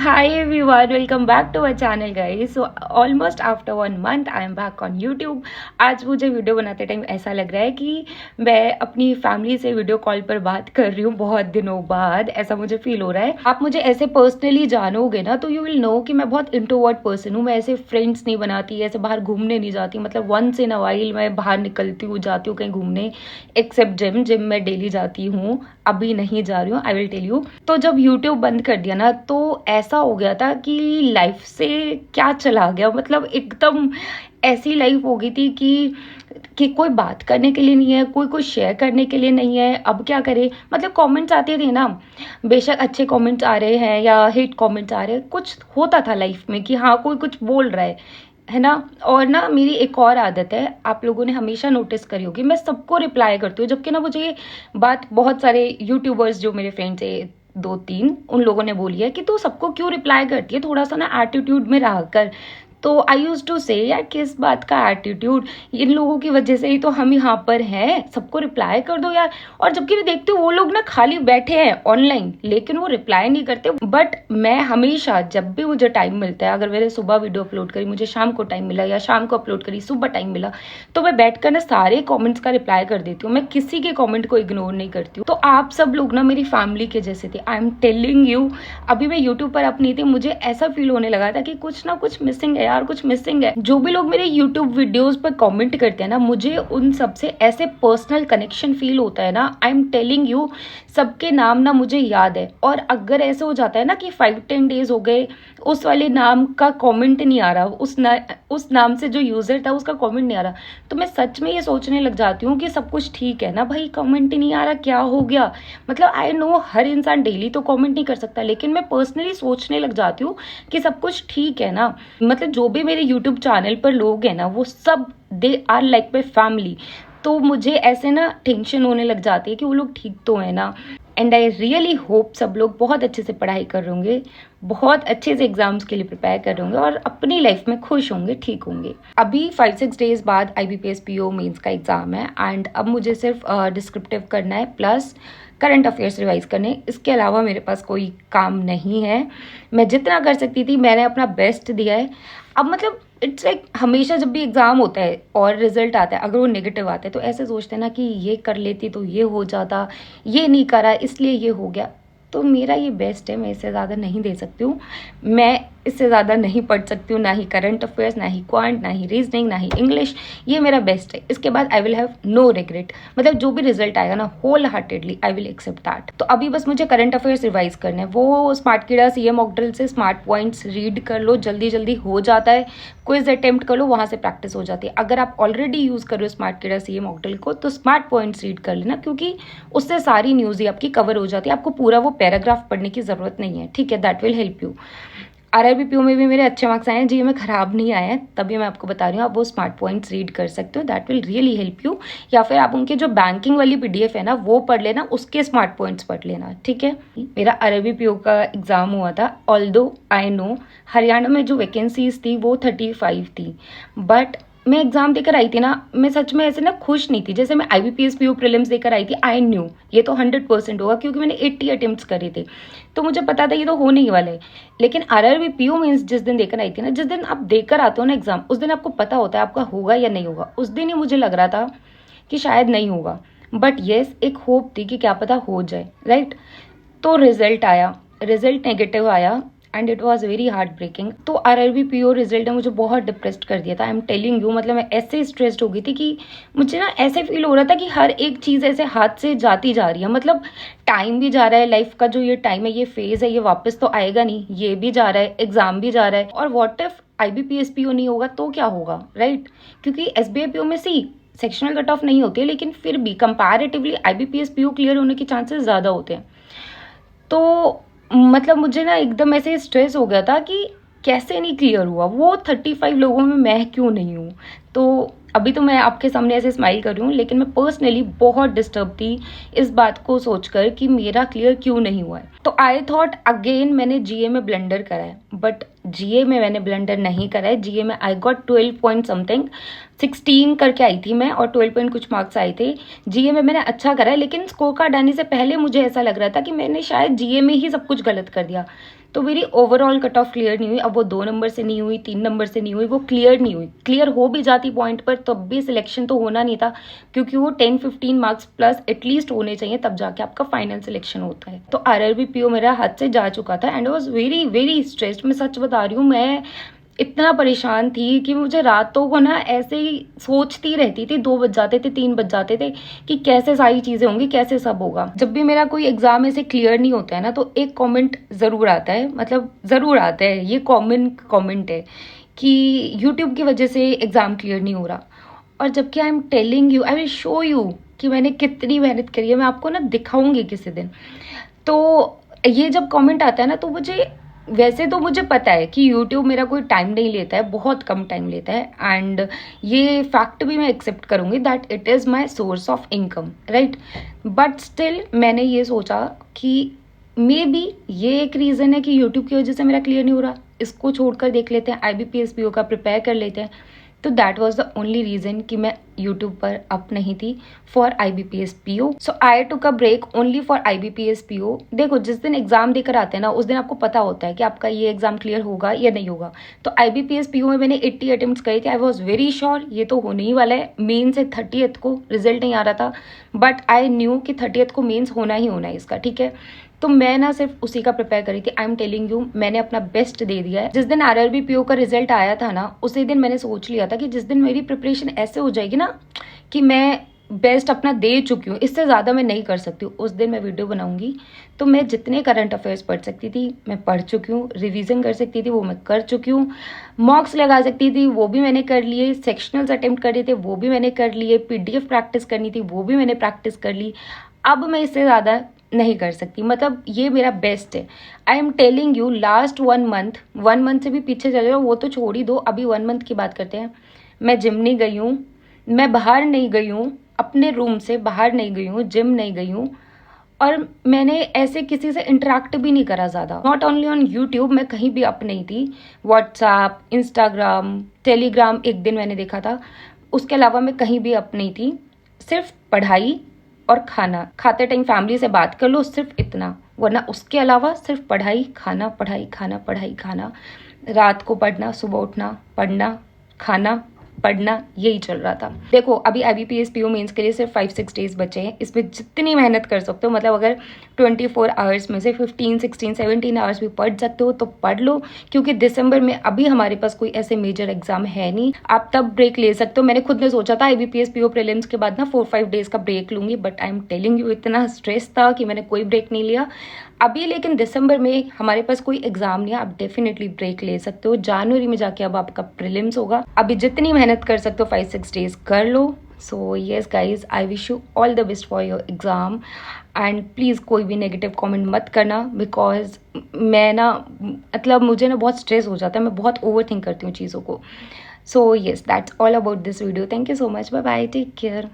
Hi everyone, welcome back to our channel guys. So almost after 1 month I am back on YouTube. आज मुझे video बनाते time ऐसा लग रहा है कि मैं अपनी फैमिली से वीडियो कॉल पर बात कर रही हूँ बहुत दिनों बाद, ऐसा मुझे फील हो रहा है। आप मुझे ऐसे पर्सनली जानोगे ना तो यू विल नो कि मैं बहुत इंट्रोवर्ट पर्सन हूँ। मैं ऐसे फ्रेंड्स नहीं बनाती, ऐसे बाहर घूमने नहीं जाती। मतलब वंस इन अ वाइल मैं बाहर निकलती हूँ, जाती हूँ कहीं घूमने, एक्सेप्ट जिम मैं डेली जाती हूँ, अभी नहीं जा रही हूँ, आई विल टेल यू। तो जब यूट्यूब बंद कर दिया ना तो ऐसा हो गया था कि लाइफ से क्या चला गया। मतलब एकदम ऐसी लाइफ हो गई थी कि कोई बात करने के लिए नहीं है, कोई कुछ शेयर करने के लिए नहीं है। अब क्या करे, मतलब कमेंट्स आते थे ना, बेशक अच्छे कमेंट्स आ रहे हैं या हेट कमेंट्स आ रहे हैं, कुछ होता था लाइफ में कि हाँ कोई कुछ बोल रहा है ना। और ना मेरी एक और आदत है, आप लोगों ने हमेशा नोटिस करी होगी, मैं सबको रिप्लाई करती हूँ। जबकि ना मुझे ये बात बहुत सारे यूट्यूबर्स जो मेरे फ्रेंड्स है 2-3, उन लोगों ने बोली है कि तू सबको क्यों रिप्लाई करती है, थोड़ा सा ना एटीट्यूड में रह कर। तो आई यूज टू से यार किस बात का एटीट्यूड, इन लोगों की वजह से ही तो हम यहाँ पर हैं, सबको रिप्लाई कर दो यार। और जबकि मैं देखती हूँ वो लोग ना खाली बैठे हैं ऑनलाइन लेकिन वो रिप्लाई नहीं करते। बट मैं हमेशा जब भी मुझे टाइम मिलता है, अगर मैंने सुबह वीडियो अपलोड करी, मुझे शाम को टाइम मिला, या शाम को अपलोड करी सुबह टाइम मिला, तो मैं बैठकर ना सारे कमेंट्स का रिप्लाई कर देती हूँ। मैं किसी के कमेंट को इग्नोर नहीं करती हूँ। तो आप सब लोग ना मेरी फैमिली के जैसे थे, आई एम टेलिंग यू। अभी मैं यूट्यूब पर अपनी थी, मुझे ऐसा फील होने लगा था कि कुछ ना कुछ मिसिंग है यार, कुछ मिसिंग है। जो भी लोग मेरे यूट्यूब वीडियोस पर कमेंट करते हैं ना, मुझे उन सबसे ऐसे पर्सनल कनेक्शन फील होता है ना, आई एम टेलिंग यू। सबके नाम ना मुझे याद है। और अगर ऐसे हो जाता है ना कि 5-10 डेज हो गए उस वाले नाम का कमेंट नहीं आ रहा, उस नाम से जो यूजर था उसका कमेंट नहीं आ रहा, तो मैं सच में ये सोचने लग जाती हूँ कि सब कुछ ठीक है ना भाई, कमेंट ही नहीं आ रहा, क्या हो गया। मतलब आई नो हर इंसान डेली तो कमेंट नहीं कर सकता, लेकिन मैं पर्सनली सोचने लग जाती हूँ कि सब कुछ ठीक है ना। मतलब जो भी मेरे यूट्यूब चैनल पर लोग हैं ना, वो सब they are like my family. तो मुझे ऐसे ना टेंशन होने लग जाती है कि वो लोग ठीक तो है ना। एंड आई रियली होप सब लोग बहुत अच्छे से पढ़ाई कर रहे होंगे, बहुत अच्छे से एग्जाम्स के लिए प्रिपेयर कर रहे होंगे और अपनी लाइफ में खुश होंगे, ठीक होंगे। अभी 5-6 डेज बाद IBPS PO मेंस का एग्जाम है एंड अब मुझे सिर्फ डिस्क्रिप्टिव करना है प्लस करंट अफेयर्स रिवाइज करने। इसके अलावा मेरे पास कोई काम नहीं है। मैं जितना कर सकती थी मैंने अपना बेस्ट दिया है। अब मतलब इट्स लाइक हमेशा जब भी एग्जाम होता है और रिजल्ट आता है, अगर वो नेगेटिव आता है तो ऐसे सोचते हैं ना कि ये कर लेती तो ये हो जाता, ये नहीं करा इसलिए ये हो गया। तो मेरा ये बेस्ट है, मैं इससे ज़्यादा नहीं दे सकती हूँ। मैं इससे ज़्यादा नहीं पढ़ सकती हूँ, ना ही करंट अफेयर्स, ना ही क्वांट, ना ही रीजनिंग, ना ही इंग्लिश। ये मेरा बेस्ट है। इसके बाद I will have no regret. मतलब जो भी रिजल्ट आएगा ना, wholeheartedly I will accept that. तो अभी बस मुझे करंट अफेयर्स रिवाइज करना है। वो स्मार्ट कीड़ा CA मॉक ड्रिल से स्मार्ट पॉइंट्स रीड कर लो, जल्दी जल्दी हो जाता है। क्विज अटेम्प्ट कर लो, वहाँ से प्रैक्टिस हो जाती है। अगर आप ऑलरेडी यूज़ कर रहे हो स्मार्ट कीड़ा CA मॉक ड्रिल को, तो स्मार्ट पॉइंट्स रीड कर लेना, क्योंकि उससे सारी न्यूज़ ही आपकी कवर हो जाती है। आपको पूरा वो पैराग्राफ पढ़ने की ज़रूरत नहीं है, ठीक है। That will help you. RRB PO में भी मेरे अच्छे मार्क्स आए हैं, GA में खराब नहीं आए हैं, तभी मैं आपको बता रही हूँ। आप वो स्मार्ट पॉइंट्स रीड कर सकते हो, that will really help you. या फिर आप उनके जो बैंकिंग वाली PDF है ना, वो पढ़ लेना, उसके स्मार्ट पॉइंट्स पढ़ लेना, ठीक है। मेरा RRB PO का एग्जाम हुआ था। ऑल्दो आई नो हरियाणा में जो वैकेंसीज थी वो 35 थी, बट मैं एग्जाम देकर आई थी ना, मैं सच में ऐसे ना खुश नहीं थी। जैसे मैं IBPS PO प्रीलिम्स देकर आई थी, आई न्यू ये तो 100% होगा, क्योंकि मैंने 80 अटेम्प्ट्स करे थे, तो मुझे पता था ये तो होने ही वाला है। लेकिन RRB PO मीन्स जिस दिन देकर आई थी ना, जिस दिन आप देकर आते हो ना एग्जाम, उस दिन आपको पता होता है आपका होगा या नहीं होगा। उस दिन ही मुझे लग रहा था कि शायद नहीं होगा, बट येस एक होप थी कि क्या पता हो जाए, राइट। तो रिजल्ट आया, रिजल्ट नेगेटिव आया and it was very heartbreaking. तो RRB PO रिजल्ट ने मुझे बहुत डिप्रेस्ड कर दिया था, आई एम टेलिंग यू। मतलब मैं ऐसे स्ट्रेस्ड हो गई थी कि मुझे ना ऐसे फील हो रहा था कि हर एक चीज़ ऐसे हाथ से जाती जा रही है। मतलब टाइम भी जा रहा है, लाइफ का जो ये टाइम है, ये फेज है, ये वापस तो आएगा नहीं, ये भी जा रहा है, एग्जाम भी जा रहा है। और व्हाट इफ IBPS PO नहीं होगा तो क्या होगा, राइट। क्योंकि SBI PO में सेक्शनल कट ऑफ नहीं होती है, लेकिन फिर भी कंपैरेटिवली IBPS PO क्लियर होने के चांसेस ज़्यादा होते हैं। तो मतलब मुझे ना एकदम ऐसे स्ट्रेस हो गया था कि कैसे नहीं क्लियर हुआ, वो 35 लोगों में मैं क्यों नहीं हूँ। तो अभी तो मैं आपके सामने ऐसे स्माइल कर रही हूँ, लेकिन मैं पर्सनली बहुत डिस्टर्ब थी इस बात को सोचकर कि मेरा क्लियर क्यों नहीं हुआ है। तो आई थॉट अगेन मैंने GA में ब्लंडर करा है, बट GA में मैंने ब्लंडर नहीं करा है। GA में आई गॉट 12 पॉइंट समथिंग, 16 करके आई थी मैं, और 12 पॉइंट कुछ मार्क्स आए थे। GA में मैंने अच्छा करा है, लेकिन स्कोर कार्ड आने से पहले मुझे ऐसा लग रहा था कि मैंने शायद GA में ही सब कुछ गलत कर दिया। तो मेरी ओवरऑल कट ऑफ क्लियर नहीं हुई। अब वो 2 नंबर से नहीं हुई, 3 नंबर से नहीं हुई, वो क्लियर नहीं हुई। क्लियर हो भी जाती पॉइंट पर तब भी सिलेक्शन तो होना नहीं था, क्योंकि वो 10-15 मार्क्स प्लस एटलीस्ट होने चाहिए, तब जाके आपका फाइनल सिलेक्शन होता है। तो आरआरबी पीओ मेरा हाथ से जा चुका था and I was very very stressed. मैं सच बता रही हूँ, मैं इतना परेशान थी कि मुझे रातों को ना ऐसे ही सोचती रहती थी, 2 बज जाते थे, 3 बज जाते थे कि कैसे सारी चीज़ें होंगी, कैसे सब होगा। जब भी मेरा कोई एग्जाम ऐसे क्लियर नहीं होता है ना, तो एक कमेंट ज़रूर आता है, मतलब ज़रूर आता है, ये कॉमन कमेंट है कि यूट्यूब की वजह से एग्ज़ाम क्लियर नहीं हो रहा। और जबकि I am telling you, I will show you कि मैंने कितनी मेहनत करी है, मैं आपको ना दिखाऊंगी किसी दिन। तो ये जब कमेंट आता है ना, तो मुझे, वैसे तो मुझे पता है कि YouTube मेरा कोई टाइम नहीं लेता है, बहुत कम टाइम लेता है, एंड ये फैक्ट भी मैं एक्सेप्ट करूँगी that it is my source of income, right. But still मैंने ये सोचा कि मे बी ये एक रीज़न है कि YouTube की वजह से मेरा क्लियर नहीं हो रहा, इसको छोड़कर देख लेते हैं, IBPS PO का प्रिपेयर कर लेते हैं। तो that was the only reason कि मैं यूट्यूब पर अप नहीं थी for IBPS PO। So I took a break only for IBPS PO। देखो, जिस दिन एग्जाम देकर आते हैं ना, उस दिन आपको पता होता है कि आपका ये एग्जाम क्लियर होगा या नहीं होगा। तो IBPS PO में मैंने 80 अटेम्प्ट्स करे थे। आई वॉज वेरी श्योर ये तो होने ही वाला है। मेन से 30th को रिजल्ट नहीं आ रहा था, बट आई न्यू कि 30th को मेन्स होना ही होना है इसका, ठीक है। तो मैं ना सिर्फ उसी का प्रिपेयर करी थी। आई एम टेलिंग यू, मैंने अपना बेस्ट दे दिया है। जिस दिन आरआरबी पीओ का रिजल्ट आया था ना, उसी दिन मैंने सोच लिया था कि जिस दिन मेरी प्रिपरेशन ऐसे हो जाएगी ना कि मैं बेस्ट अपना दे चुकी हूँ, इससे ज़्यादा मैं नहीं कर सकती हूँ, उस दिन मैं वीडियो बनाऊंगी। तो मैं जितने करंट अफेयर्स पढ़ सकती थी मैं पढ़ चुकी हूँ, रिवीजन कर सकती थी वो मैं कर चुकी हूँ, मॉक्स लगा सकती थी वो भी मैंने कर लिए, सेक्शनल्स अटेम्प्ट करे थे वो भी मैंने कर लिए, PDF प्रैक्टिस करनी थी वो भी मैंने प्रैक्टिस कर ली। अब मैं इससे ज़्यादा नहीं कर सकती, मतलब ये मेरा बेस्ट है। I am telling you, last 1 month से भी पीछे चले जाओ, वो तो छोड़ ही दो, अभी 1 मंथ की बात करते हैं। मैं जिम नहीं गई हूँ, मैं बाहर नहीं गई हूँ, अपने रूम से बाहर नहीं गई हूँ, जिम नहीं गई हूँ, और मैंने ऐसे किसी से इंटरेक्ट भी नहीं करा ज़्यादा। नॉट ओनली ऑन यूट्यूब, मैं कहीं भी अप नहीं थी। व्हाट्सएप, इंस्टाग्राम, टेलीग्राम एक दिन मैंने देखा था, उसके अलावा मैं कहीं भी अप नहीं थी। सिर्फ पढ़ाई और खाना, खाते टाइम फैमिली से बात कर लो, सिर्फ इतना, वरना उसके अलावा सिर्फ पढ़ाई खाना, पढ़ाई खाना, पढ़ाई खाना, रात को पढ़ना, सुबह उठना, पढ़ना, खाना, पढ़ना, यही चल रहा था। देखो, अभी IBPS PO मेंस के लिए सिर्फ 5-6 डेज बचे हैं। इसमें जितनी मेहनत कर सकते हो, मतलब अगर 24 आवर्स में से 15, 16, 17 आवर्स भी पढ़ सकते हो तो पढ़ लो, क्योंकि दिसंबर में अभी हमारे पास कोई ऐसे मेजर एग्जाम है नहीं। आप तब ब्रेक ले सकते हो। मैंने खुद ने सोचा था IBPS PO प्रीलिम्स के बाद ना 4-5 डेज का ब्रेक लूंगी, but I am telling you, इतना स्ट्रेस था कि मैंने कोई ब्रेक नहीं लिया अभी। लेकिन दिसंबर में हमारे पास कोई एग्जाम नहीं है, आप डेफिनेटली ब्रेक ले सकते हो। जनवरी में जाके अब आपका प्रीलिम्स होगा। अभी जितनी मेहनत कर सकते हो 5-6 डेज कर लो। So yes guys, I wish you all the best for your exam, and please कोई भी नेगेटिव कमेंट मत करना, बिकॉज मैं ना, मतलब मुझे ना बहुत स्ट्रेस हो जाता है, मैं बहुत ओवर थिंक करती हूँ चीज़ों को। So yes, that's all about this video. Thank you so much, bye bye, take care.